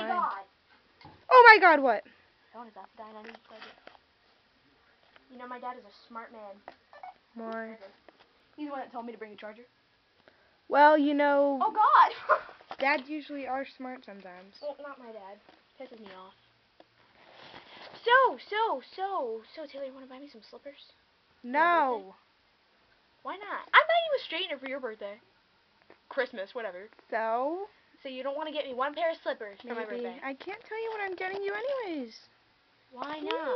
god. Oh my god, what? Phone is about to die and I need to plug it. You know, my dad is a smart man. Why? He's the one that told me to bring a charger. Well, you know, Oh god! dads usually are smart sometimes. Well, not my dad. Pisses me off. So, Taylor, you want to buy me some slippers? No. Why not? I'm buying you a straightener for your birthday. Christmas, whatever. So? So you don't want to get me one pair of slippers for my Maybe. birthday? I can't tell you what I'm getting you anyways. Why not?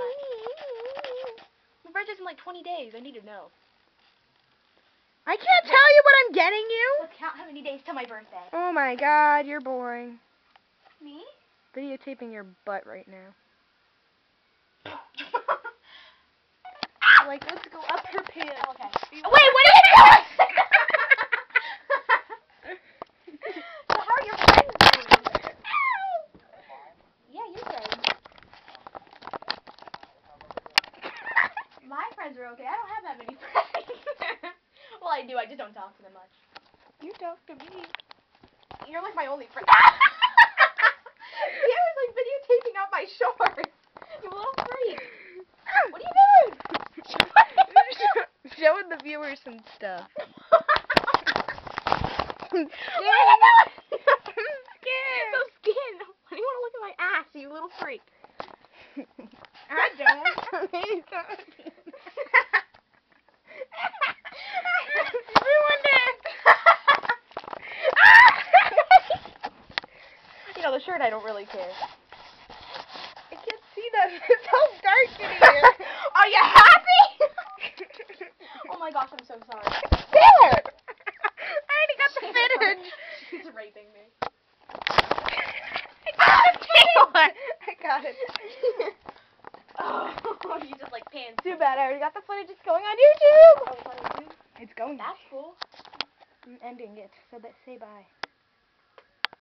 My birthday's in like 20 days. I need to know. I can't tell you what I'm getting you? Let's count how many days till my birthday. Oh my god, you're boring. Me? Videotaping your butt right now. Like, let's go up her pants. Okay. Wait, what are you doing? So how are your friends doing? Yeah, your friends. My friends are okay. I don't have that many friends. Well, I do. I just don't talk to them much. You talk to me. You're like my only friend. Taylor's like videotaping out my shorts. You little freak. What are you doing? Showing the viewers some stuff. I'm What are you doing? I'm scared. So scared. Why do you want to look at my ass, you little freak? I don't. Everyone did. You know, the shirt, I don't really care. I can't see that. It's so dark in here. Are you happy? Oh my gosh, I'm so sorry. There. I already got the footage. She's raping me. I got it. Oh, you just like pants. Too bad. I already got the footage. It's going on YouTube. Oh, it's on YouTube? It's going. That's cool. I'm ending it. So say bye.